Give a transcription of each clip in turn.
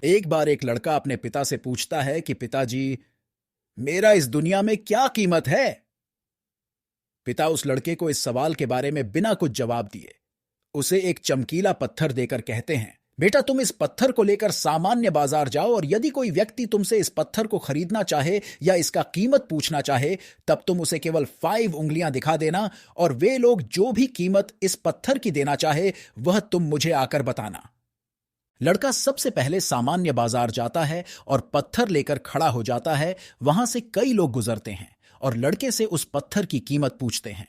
एक बार एक लड़का अपने पिता से पूछता है कि पिताजी, मेरा इस दुनिया में क्या कीमत है? पिता उस लड़के को इस सवाल के बारे में बिना कुछ जवाब दिए उसे एक चमकीला पत्थर देकर कहते हैं, बेटा तुम इस पत्थर को लेकर सामान्य बाजार जाओ और यदि कोई व्यक्ति तुमसे इस पत्थर को खरीदना चाहे या इसका कीमत पूछना चाहे तब तुम उसे केवल 5 उंगलियां दिखा देना और वे लोग जो भी कीमत इस पत्थर की देना चाहे वह तुम मुझे आकर बताना। लड़का सबसे पहले सामान्य बाजार जाता है और पत्थर लेकर खड़ा हो जाता है। वहां से कई लोग गुजरते हैं और लड़के से उस पत्थर की कीमत पूछते हैं।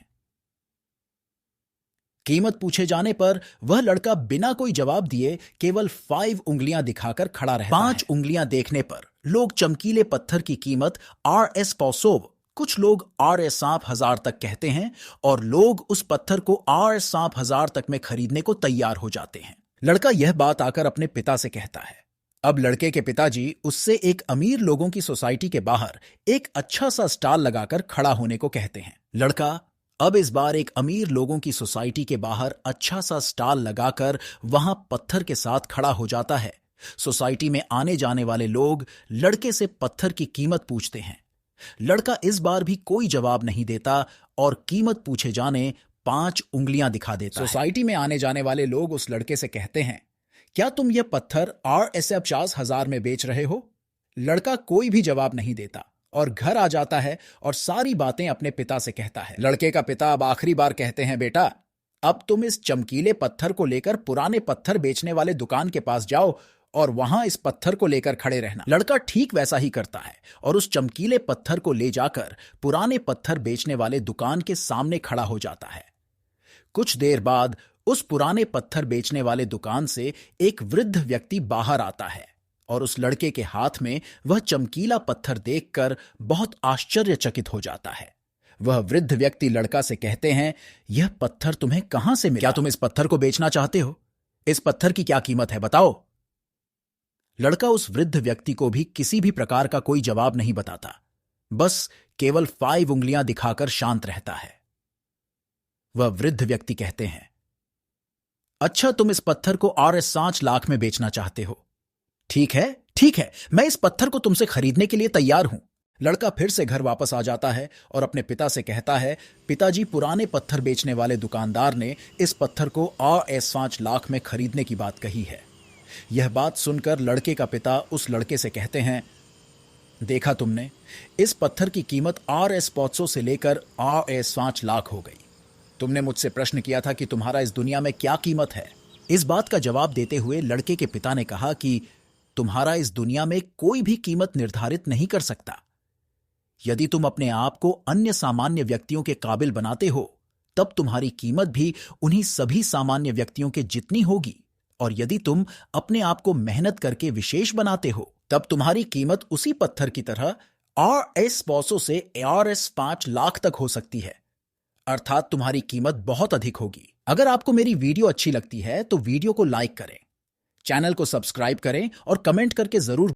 कीमत पूछे जाने पर वह लड़का बिना कोई जवाब दिए केवल 5 उंगलियां दिखाकर खड़ा रहता है। 5 उंगलियां देखने पर लोग चमकीले पत्थर की कीमत RS पौसोव, कुछ लोग RS सांप हजार तक कहते हैं और लोग उस पत्थर को RS सांप हजार तक में खरीदने को तैयार हो जाते हैं। लड़का यह बात आकर अपने पिता से कहता है। अब लड़के के पिताजी उससे एक अमीर लोगों की सोसाइटी के बाहर एक अच्छा सा स्टॉल लगाकर खड़ा होने को कहते हैं। लड़का अब इस बार एक अमीर लोगों की सोसाइटी के बाहर अच्छा सा स्टॉल लगाकर वहां पत्थर के साथ खड़ा हो जाता है। सोसाइटी में आने जाने वाले लोग लड़के से पत्थर की कीमत पूछते हैं। लड़का इस बार भी कोई जवाब नहीं देता और कीमत पूछे जाने 5 उंगलियां दिखा देता है। सोसाइटी में आने जाने वाले लोग उस लड़के से कहते हैं, क्या तुम यह पत्थर RS 50,000 में बेच रहे हो? लड़का कोई भी जवाब नहीं देता और घर आ जाता है और सारी बातें अपने पिता से कहता है। लड़के का पिता अब आखिरी बार कहते हैं, बेटा अब तुम इस चमकीले पत्थर को लेकर पुराने पत्थर बेचने वाले दुकान के पास जाओ और वहां इस पत्थर को लेकर खड़े रहना। लड़का ठीक वैसा ही करता है और उस चमकीले पत्थर को ले जाकर पुराने पत्थर बेचने वाले दुकान के सामने खड़ा हो जाता है। कुछ देर बाद उस पुराने पत्थर बेचने वाले दुकान से एक वृद्ध व्यक्ति बाहर आता है और उस लड़के के हाथ में वह चमकीला पत्थर देखकर बहुत आश्चर्यचकित हो जाता है। वह वृद्ध व्यक्ति लड़का से कहते हैं, यह पत्थर तुम्हें कहां से मिला? क्या तुम इस पत्थर को बेचना चाहते हो? इस पत्थर की क्या कीमत है, बताओ। लड़का उस वृद्ध व्यक्ति को भी किसी भी प्रकार का कोई जवाब नहीं बताता, बस केवल 5 उंगलियां दिखाकर शांत रहता है। वह वृद्ध व्यक्ति कहते हैं, अच्छा तुम इस पत्थर को RS 5 लाख में बेचना चाहते हो। ठीक है, मैं इस पत्थर को तुमसे खरीदने के लिए तैयार हूं। लड़का फिर से घर वापस आ जाता है और अपने पिता से कहता है, पिताजी पुराने पत्थर बेचने वाले दुकानदार ने इस पत्थर को RS 5 लाख में खरीदने की बात कही है। यह बात सुनकर लड़के का पिता उस लड़के से कहते हैं, देखा तुमने, इस पत्थर की कीमत RS 500 से लेकर RS 5 लाख हो गई। तुमने मुझसे प्रश्न किया था कि तुम्हारा इस दुनिया में क्या कीमत है। इस बात का जवाब देते हुए लड़के के पिता ने कहा कि तुम्हारा इस दुनिया में कोई भी कीमत निर्धारित नहीं कर सकता। यदि तुम अपने आप को अन्य सामान्य व्यक्तियों के काबिल बनाते हो तब तुम्हारी कीमत भी उन्हीं सभी सामान्य व्यक्तियों के जितनी होगी, और यदि तुम अपने आप को मेहनत करके विशेष बनाते हो तब तुम्हारी कीमत उसी पत्थर की तरह RS 500 से RS 5 लाख तक हो सकती है, अर्थात तुम्हारी कीमत बहुत अधिक होगी। अगर आपको मेरी वीडियो अच्छी लगती है तो वीडियो को लाइक करें, चैनल को सब्सक्राइब करें और कमेंट करके जरूर